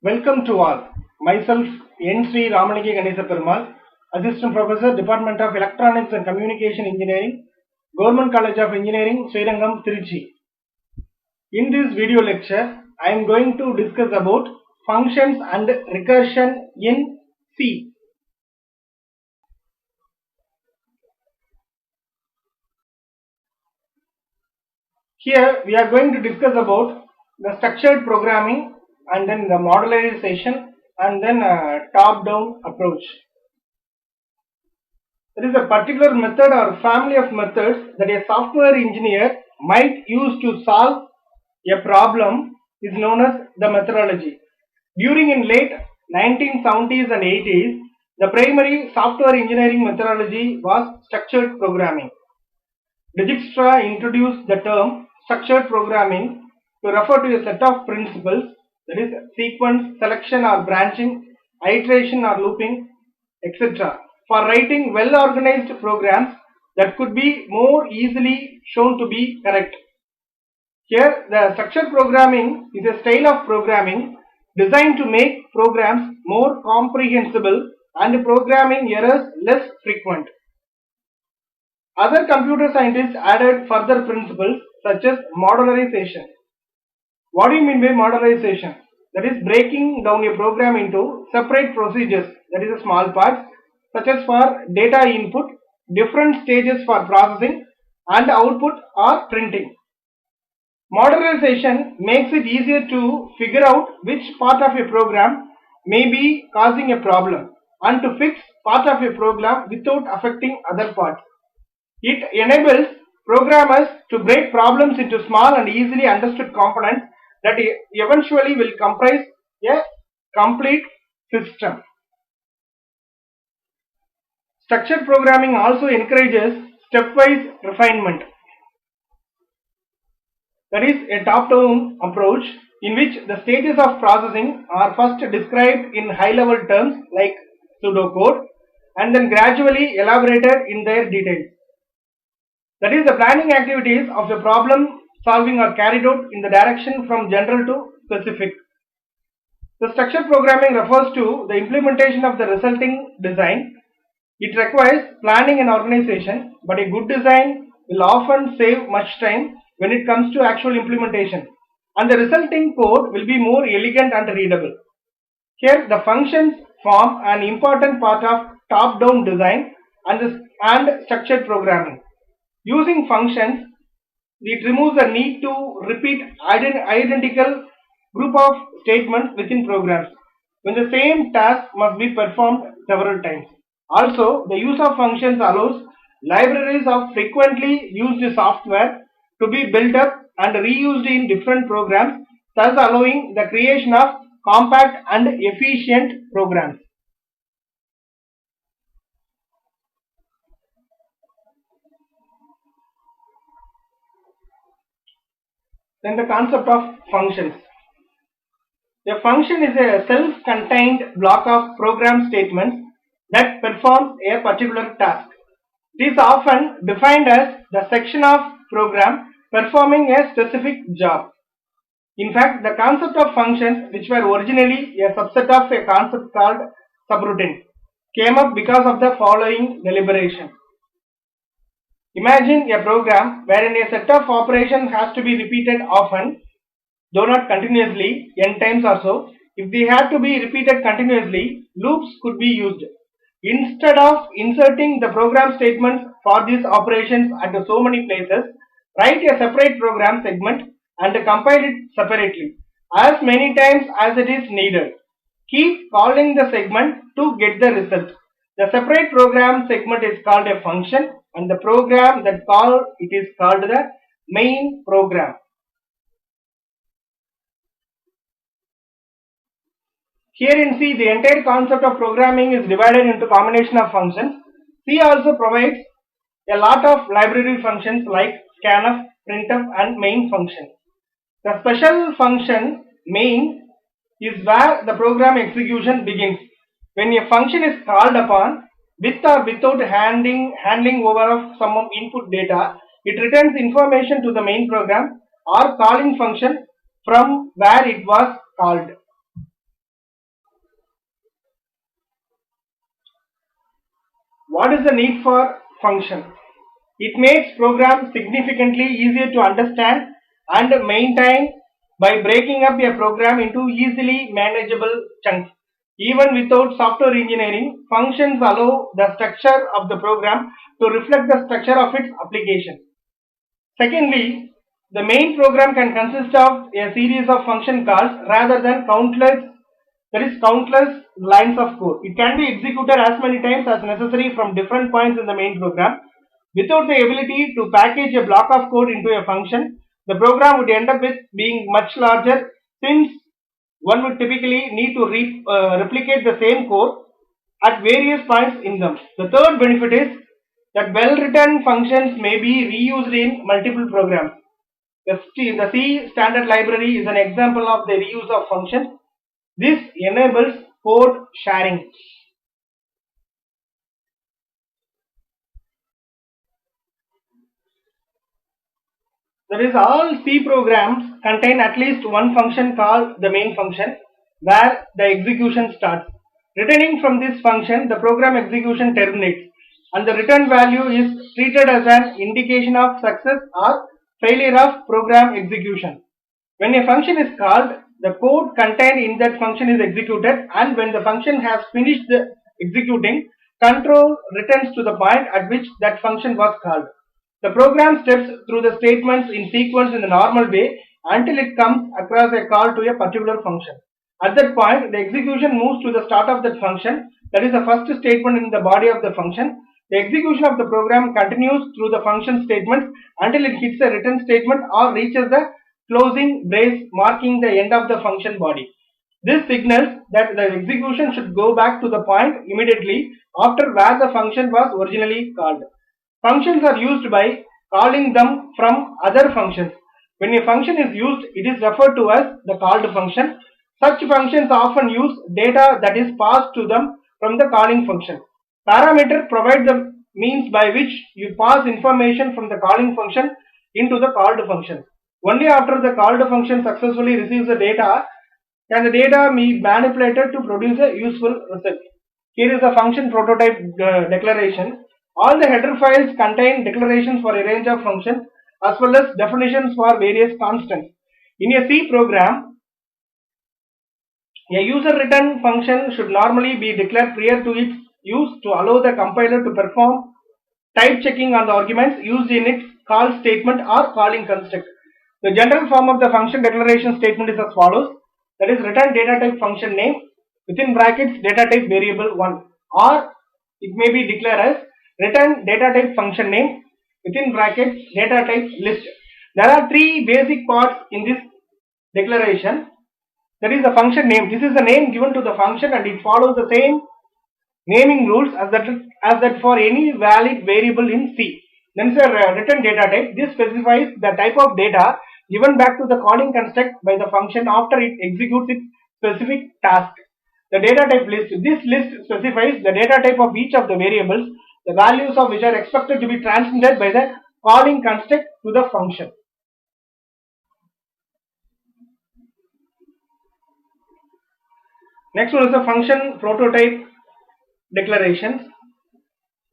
Welcome to all. Myself N. Sri Ramaliki Ganesha Perumal, Assistant Professor, Department of Electronics and Communication Engineering, Government College of Engineering, Srirangam, Trichy. In this video lecture, I am going to discuss about functions and recursion in C. Here we are going to discuss about the structured programming and then the modularization and then top-down approach. There is a particular method or family of methods that a software engineer might use to solve a problem is known as the methodology. During in late 1970s and 80s, the primary software engineering methodology was structured programming. Dijkstra introduced the term structured programming to refer to a set of principles, that is sequence, selection or branching, iteration or looping, etc. for writing well-organized programs that could be more easily shown to be correct. Here, the structured programming is a style of programming designed to make programs more comprehensible and programming errors less frequent. Other computer scientists added further principles such as modularization. What do you mean by modularization? That is breaking down a program into separate procedures, that is a small parts, such as for data input, different stages for processing and output or printing. Modularization makes it easier to figure out which part of a program may be causing a problem and to fix part of a program without affecting other parts. It enables programmers to break problems into small and easily understood components that eventually will comprise a complete system. Structured programming also encourages stepwise refinement. That is a top-down approach in which the stages of processing are first described in high-level terms like pseudocode and then gradually elaborated in their details. That is, the planning activities of the problem solving are carried out in the direction from general to specific. The structured programming refers to the implementation of the resulting design. It requires planning and organization, but a good design will often save much time when it comes to actual implementation, and the resulting code will be more elegant and readable. Here, the functions form an important part of top-down design and structured programming. Using functions, it removes the need to repeat identical group of statements within programs when the same task must be performed several times. Also, the use of functions allows libraries of frequently used software to be built up and reused in different programs, thus allowing the creation of compact and efficient programs. Then the concept of functions. A function is a self-contained block of program statements that performs a particular task. It is often defined as the section of program performing a specific job. In fact, the concept of functions, which were originally a subset of a concept called subroutine, came up because of the following deliberation. Imagine a program wherein a set of operations has to be repeated often, though not continuously, n times or so. If they had to be repeated continuously, loops could be used. Instead of inserting the program statements for these operations at so many places, write a separate program segment and compile it separately, as many times as it is needed. Keep calling the segment to get the result. The separate program segment is called a function, and the program that call it is called the main program. Here in C, the entire concept of programming is divided into combination of functions. C also provides a lot of library functions like scanf, printf and main function. The special function main is where the program execution begins. When a function is called upon with or without handling over of some input data, it returns information to the main program or calling function from where it was called. What is the need for function? It makes programs significantly easier to understand and maintain by breaking up a program into easily manageable chunks. Even without software engineering, functions allow the structure of the program to reflect the structure of its application. Secondly, the main program can consist of a series of function calls rather than countless lines of code. It can be executed as many times as necessary from different points in the main program. Without the ability to package a block of code into a function, the program would end up with being much larger, since one would typically need to replicate the same code at various points in them. The third benefit is that well-written functions may be reused in multiple programs. The C standard library is an example of the reuse of functions. This enables code sharing. That is, all C programs contain at least one function called the main function, where the execution starts. Returning from this function, the program execution terminates, and the return value is treated as an indication of success or failure of program execution. When a function is called, the code contained in that function is executed, and when the function has finished executing, control returns to the point at which that function was called. The program steps through the statements in sequence in the normal way until it comes across a call to a particular function. At that point, the execution moves to the start of that function, that is the first statement in the body of the function. The execution of the program continues through the function statements until it hits a return statement or reaches the closing brace marking the end of the function body. This signals that the execution should go back to the point immediately after where the function was originally called. Functions are used by calling them from other functions. When a function is used, it is referred to as the called function. Such functions often use data that is passed to them from the calling function. Parameter provide the means by which you pass information from the calling function into the called function. Only after the called function successfully receives the data can the data be manipulated to produce a useful result. Here is the function prototype declaration. All the header files contain declarations for a range of functions as well as definitions for various constants. In a C program, a user return function should normally be declared prior to its use to allow the compiler to perform type checking on the arguments used in its call statement or calling construct. The general form of the function declaration statement is as follows. That is, return data type function name within brackets data type variable 1, or it may be declared as return data type function name within brackets data type list. There are three basic parts in this declaration. That is the function name. This is the name given to the function and it follows the same naming rules as that for any valid variable in C. Then is a return data type. This specifies the type of data given back to the calling construct by the function after it executes its specific task. The data type list. This list specifies the data type of each of the variables, the values of which are expected to be transmitted by the calling construct to the function. Next one is the function prototype declarations.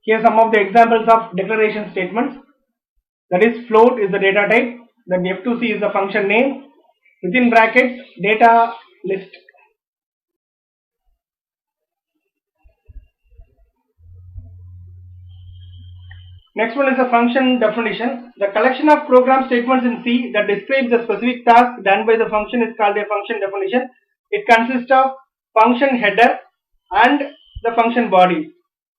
Here are some of the examples of declaration statements. That is, float is the data type, then F2C is the function name, within brackets data list. Next one is the function definition. The collection of program statements in C that describes the specific task done by the function is called a function definition. It consists of function header and the function body,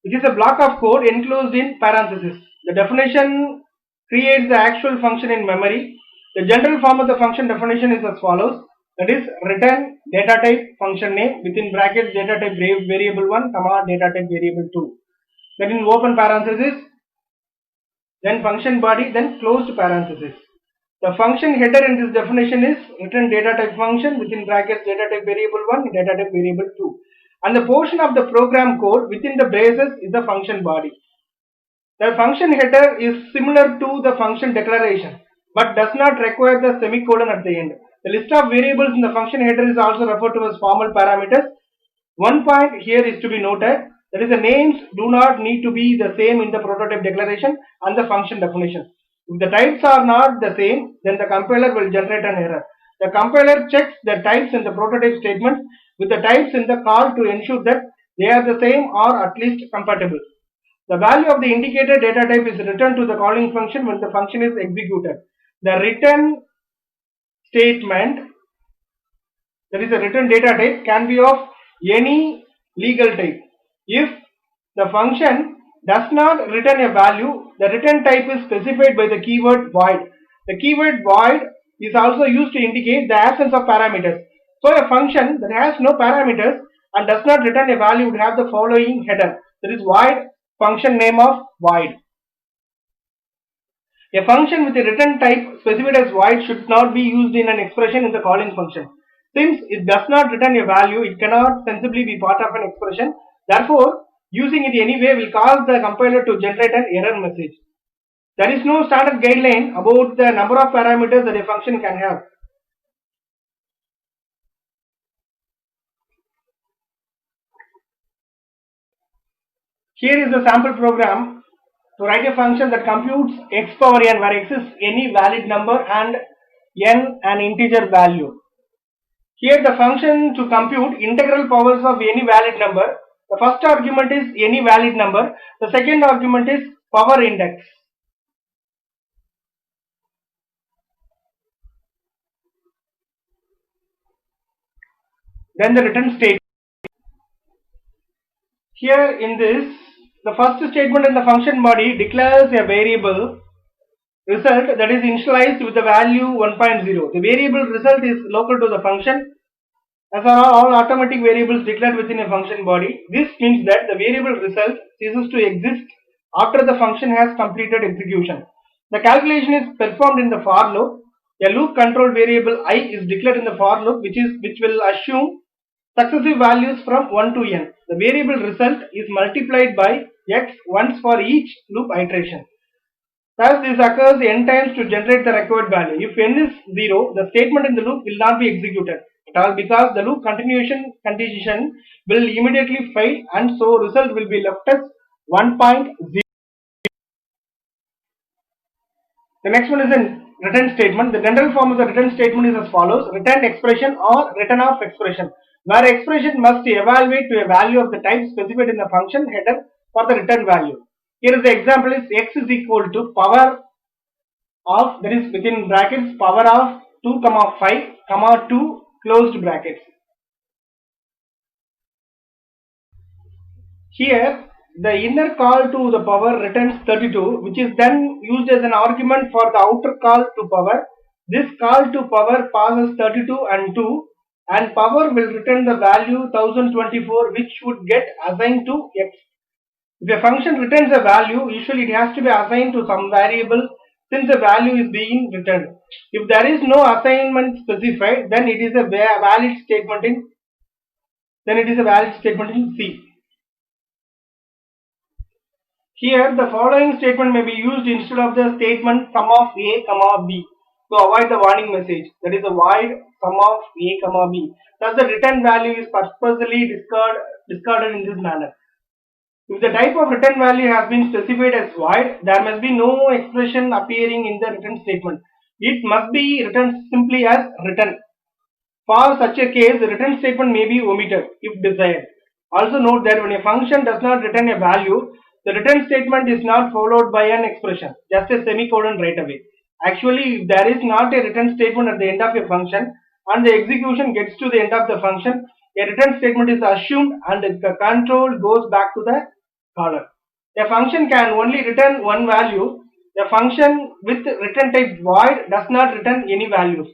which is a block of code enclosed in parentheses. The definition creates the actual function in memory. The general form of the function definition is as follows. That is, return data type function name within brackets data type variable 1 comma data type variable 2. Then in open parenthesis, then function body, then closed parenthesis. The function header in this definition is return data type function within brackets data type variable 1 data type variable 2, and the portion of the program code within the braces is the function body. The function header is similar to the function declaration but does not require the semicolon at the end. The list of variables in the function header is also referred to as formal parameters. One point here is to be noted. That is, the names do not need to be the same in the prototype declaration and the function definition. If the types are not the same, then the compiler will generate an error. The compiler checks the types in the prototype statement with the types in the call to ensure that they are the same or at least compatible. The value of the indicated data type is returned to the calling function when the function is executed. The return statement, that is, a return data type, can be of any legal type. If the function does not return a value, the return type is specified by the keyword void. The keyword void is also used to indicate the absence of parameters. So a function that has no parameters and does not return a value would have the following header. That is void function name of void. A function with a return type specified as void should not be used in an expression in the calling function. Since it does not return a value, it cannot sensibly be part of an expression. Therefore, using it anyway will cause the compiler to generate an error message. There is no standard guideline about the number of parameters that a function can have. Here is the sample program to write a function that computes x power n, where x is any valid number and n an integer value. Here the function to compute integral powers of any valid number. The first argument is any valid number. The second argument is power index. Then the return statement. Here in this, the first statement in the function body declares a variable result that is initialized with the value 1.0. The variable result is local to the function, as are all automatic variables declared within a function body. This means that the variable result ceases to exist after the function has completed execution. The calculation is performed in the for loop. A loop control variable I is declared in the for loop, which will assume successive values from 1 to n. The variable result is multiplied by x once for each loop iteration. Thus, this occurs n times to generate the required value. If n is 0, the statement in the loop will not be executed at all, because the loop continuation condition will immediately fail, and so result will be left as 1.0. The next one is a return statement. The general form of the return statement is as follows: return expression or return of expression, where expression must evaluate to a value of the type specified in the function header for the return value. Here is the example is x is equal to power of, that is within brackets, power of 2, 5, 2 closed brackets. Here the inner call to the power returns 32, which is then used as an argument for the outer call to power. This call to power passes 32 and 2, and power will return the value 1024, which would get assigned to x. If a function returns a value, usually it has to be assigned to some variable, since a value is being returned. If there is no assignment specified, then it is a valid statement in C. Here the following statement may be used instead of the statement sum of a comma b to avoid the warning message, that is a void sum of a comma b. Thus the return value is purposely discarded in this manner. If the type of return value has been specified as void, there must be no expression appearing in the return statement. It must be written simply as return. For such a case, the return statement may be omitted if desired. Also note that when a function does not return a value, the return statement is not followed by an expression, just a semicolon right away. Actually, if there is not a return statement at the end of a function and the execution gets to the end of the function, a return statement is assumed and the control goes back to the caller. A function can only return one value. A function with return type void does not return any values.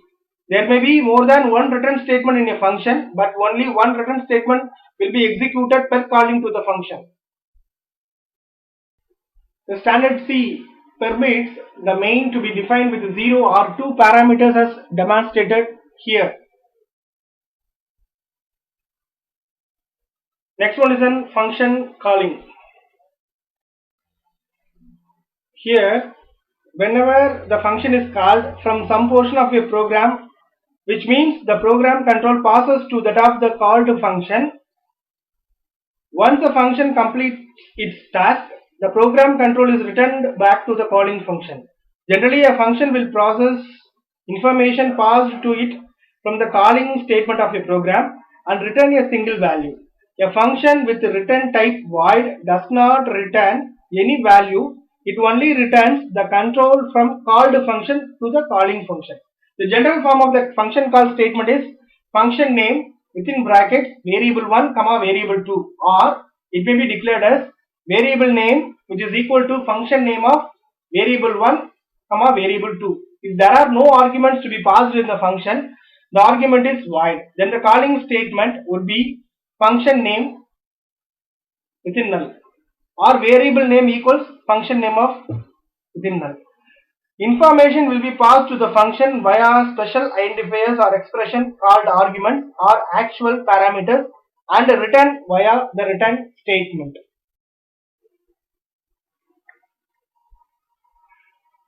There may be more than one return statement in a function, but only one return statement will be executed per calling to the function. The standard C permits the main to be defined with 0 or 2 parameters as demonstrated here. Next one is an function calling. Here, whenever the function is called from some portion of a program, which means the program control passes to that of the called function, Once a function completes its task, the program control is returned back to the calling function. Generally, a function will process information passed to it from the calling statement of a program and return a single value. A function with return type void does not return any value. It only returns the control from called function to the calling function. The general form of the function call statement is function name within brackets variable 1 comma variable 2, or it may be declared as variable name which is equal to function name of variable 1 comma variable 2. If there are no arguments to be passed in the function, the argument is void. Then the calling statement would be function name within null, or variable name equals function name of within null. Information will be passed to the function via special identifiers or expression called arguments or actual parameters and returned via the return statement.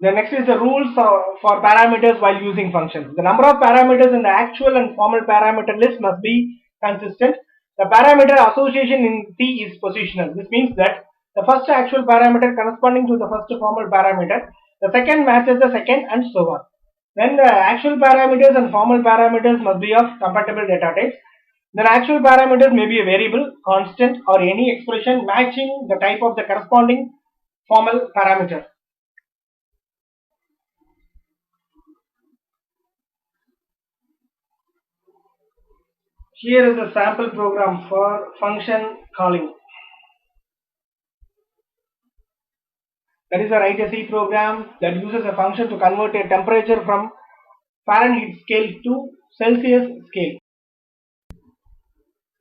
The next is the rules for parameters while using functions. The number of parameters in the actual and formal parameter list must be consistent. The parameter association in C is positional. This means that the first actual parameter corresponding to the first formal parameter, the second matches the second, and so on. Then the actual parameters and formal parameters must be of compatible data types. Then actual parameters may be a variable, constant, or any expression matching the type of the corresponding formal parameter. Here is a sample program for function calling. That is a write a C program that uses a function to convert a temperature from Fahrenheit scale to Celsius scale.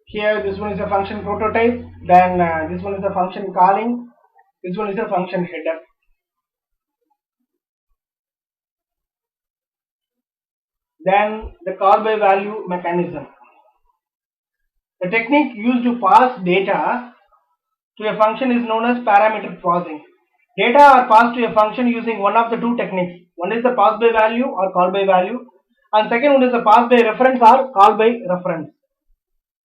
Here this one is a function prototype, then this one is a function calling, this one is a function header. Then the call by value mechanism. The technique used to pass data to a function is known as parameter processing. Data are passed to a function using one of the two techniques. One is the pass by value or call by value, and second one is the pass by reference or call by reference.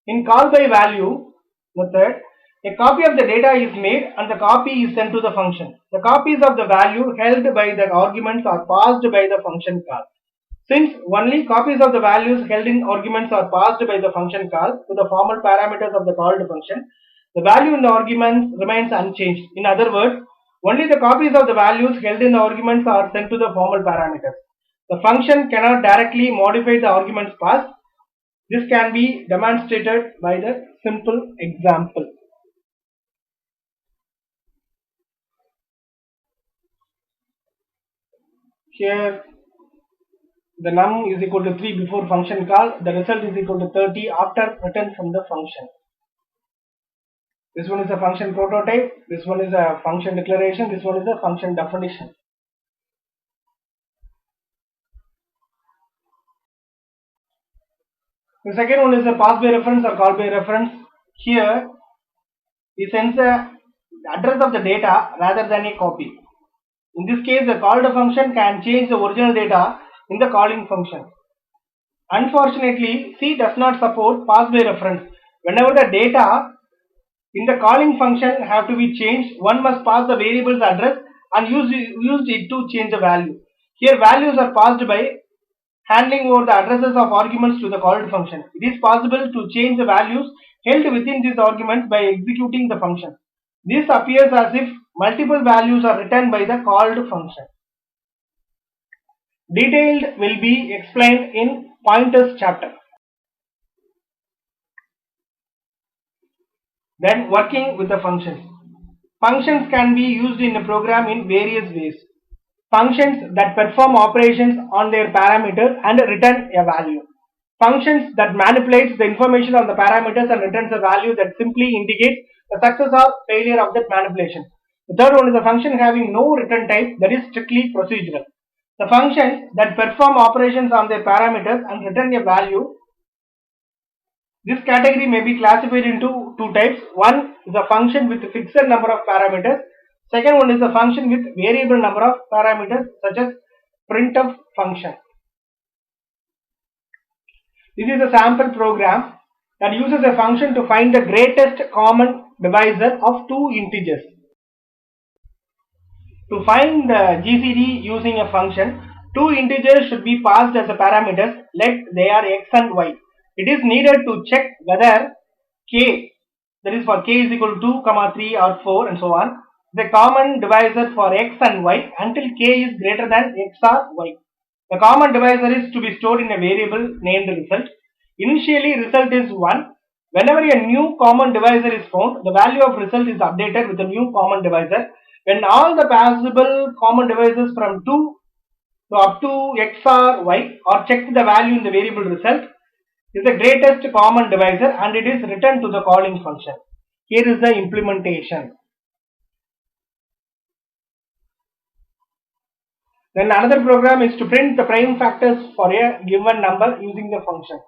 In call by value method, a copy of the data is made and the copy is sent to the function. The copies of the value held by the arguments are passed by the function call. Since only copies of the values held in arguments are passed by the function call to the formal parameters of the called function, the value in the arguments remains unchanged. In other words, only the copies of the values held in the arguments are sent to the formal parameters. The function cannot directly modify the arguments passed. This can be demonstrated by the simple example. Here the num is equal to 3 before function call, the result is equal to 30 after return from the function. This one is a function prototype, this one is a function declaration, this one is a function definition. The second one is a pass by reference or call by reference. Here we send the address of the data rather than a copy. In this case, the called function can change the original data in the calling function. Unfortunately, C does not support pass by reference. Whenever the data in the calling function have to be changed, one must pass the variable's address and use it to change the value. Here values are passed by handling over the addresses of arguments to the called function. It is possible to change the values held within these arguments by executing the function. This appears as if multiple values are returned by the called function. Detailed will be explained in pointers chapter. Then working with the functions. Functions can be used in a program in various ways. Functions that perform operations on their parameters and return a value. Functions that manipulates the information on the parameters and returns a value that simply indicates the success or failure of that manipulation. The third one is a function having no return type, that is strictly procedural. The functions that perform operations on their parameters and return a value. This category may be classified into two types. One is a function with a fixed number of parameters. Second one is a function with variable number of parameters, such as printf function. This is a sample program that uses a function to find the greatest common divisor of two integers. To find the GCD using a function, two integers should be passed as a parameters, let they are x and y. It is needed to check whether k, that is for k is equal to 2, 3 or 4 and so on, the common divisor for x and y until k is greater than x or y. The common divisor is to be stored in a variable named result. Initially result is 1. Whenever a new common divisor is found, the value of result is updated with a new common divisor. When all the possible common divisors from 2 to up to x or y are checked, the value in the variable result is the greatest common divisor and it is returned to the calling function. Here is the implementation. Then another program is to print the prime factors for a given number using the function.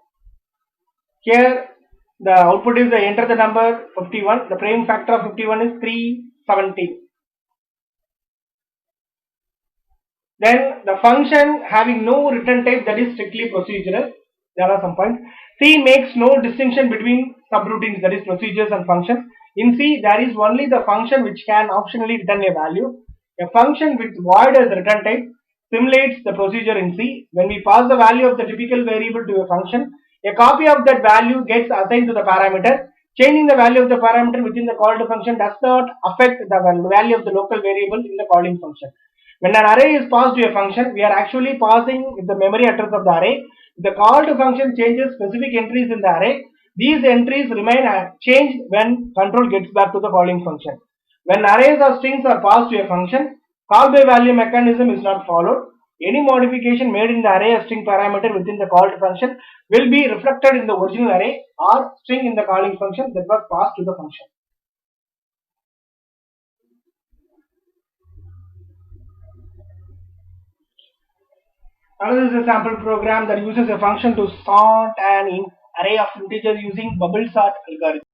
Here the output is enter the number 51. The prime factor of 51 is 317. Then the function having no return type, that is strictly procedural. There are some points. C makes no distinction between subroutines, that is procedures and functions. In C, there is only the function which can optionally return a value. A function with void as return type simulates the procedure in C. When we pass the value of the typical variable to a function, a copy of that value gets assigned to the parameter. Changing the value of the parameter within the called function does not affect the value of the local variable in the calling function. When an array is passed to a function, we are actually passing the memory address of the array. The called function changes specific entries in the array. These entries remain changed when control gets back to the calling function. When arrays or strings are passed to a function, call by value mechanism is not followed. Any modification made in the array or string parameter within the called function will be reflected in the original array or string in the calling function that was passed to the function. Another is a sample program that uses a function to sort an array of integers using bubble sort algorithm.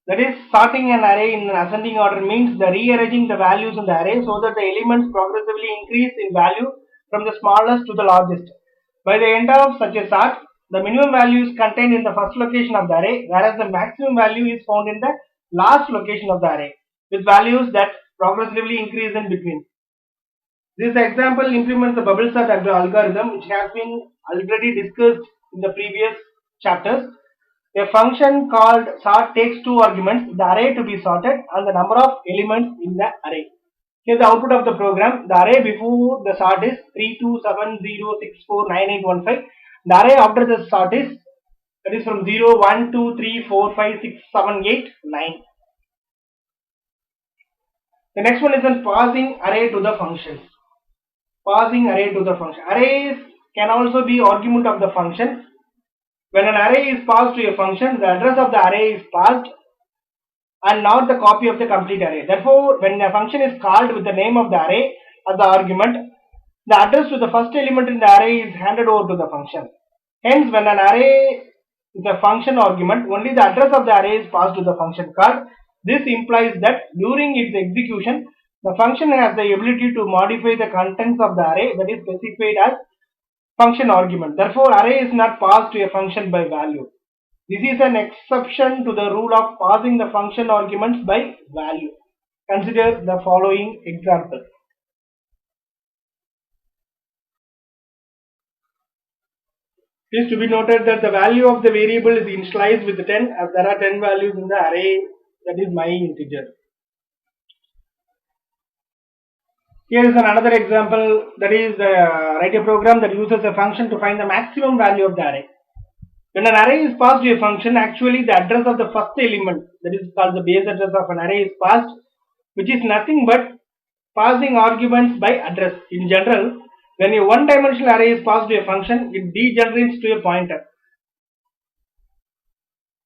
That is, sorting an array in an ascending order means the rearranging the values in the array so that the elements progressively increase in value from the smallest to the largest. By the end of such a sort, the minimum value is contained in the first location of the array, whereas the maximum value is found in the last location of the array, with values that progressively increase in between. This example implements the bubble sort algorithm, which has been already discussed in the previous chapters. A function called sort takes two arguments, the array to be sorted and the number of elements in the array. Here the output of the program. The array before the sort is 3270649815. The array after the sort is, that is from 0, 1, 2, 3, 4, 5, 6, 7, 8, 9. The next one is on passing array to the functions. Passing array to the function. Arrays can also be argument of the function. When an array is passed to a function, the address of the array is passed and not the copy of the complete array. Therefore, when a function is called with the name of the array as the argument, the address to the first element in the array is handed over to the function. Hence, when an array is a function argument, only the address of the array is passed to the function called. This implies that during its execution, the function has the ability to modify the contents of the array that is specified as function argument. Therefore, array is not passed to a function by value. This is an exception to the rule of passing the function arguments by value. Consider the following example. It is to be noted that the value of the variable is initialized with 10 as there are 10 values in the array, that is my integer. Here is another example, that is write a program that uses a function to find the maximum value of the array. When an array is passed to a function, actually the address of the first element, that is called the base address of an array, is passed, which is nothing but passing arguments by address. In general, when a one-dimensional array is passed to a function, it degenerates to a pointer.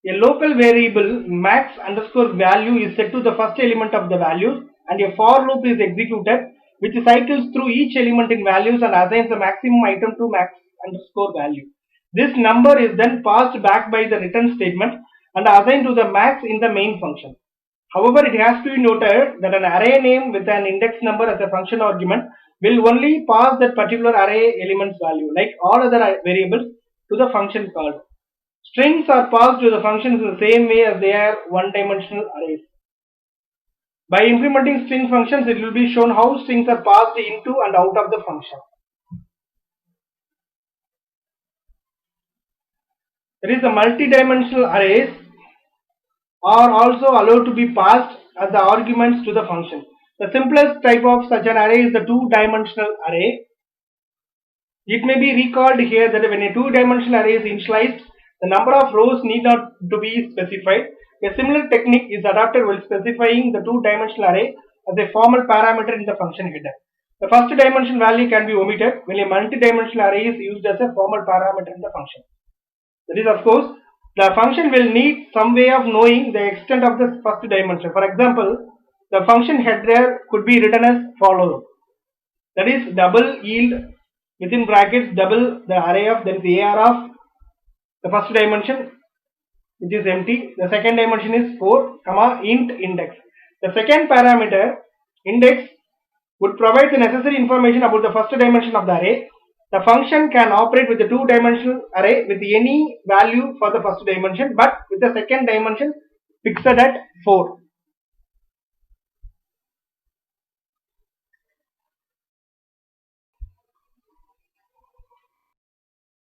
A local variable max underscore value is set to the first element of the values, and a for loop is executed which cycles through each element in values and assigns the maximum item to max underscore value. This number is then passed back by the return statement and assigned to the max in the main function. However, it has to be noted that an array name with an index number as a function argument will only pass that particular array element's value, like all other variables, to the function called. Strings are passed to the functions in the same way as they are one-dimensional arrays. By implementing string functions, it will be shown how strings are passed into and out of the function. That is, the multi-dimensional arrays are also allowed to be passed as the arguments to the function. The simplest type of such an array is the two-dimensional array. It may be recalled here that when a two-dimensional array is initialized, the number of rows need not to be specified. A similar technique is adopted while specifying the two-dimensional array as a formal parameter in the function header. The first dimension value can be omitted when a multi-dimensional array is used as a formal parameter in the function. That is, of course, the function will need some way of knowing the extent of the first dimension. For example, the function header could be written as follows. That is, double yield within brackets double the array of, that is AR of the first dimension, which is empty. The second dimension is 4, comma int index. The second parameter, index, would provide the necessary information about the first dimension of the array. The function can operate with the two-dimensional array with any value for the first dimension, but with the second dimension fixed at 4.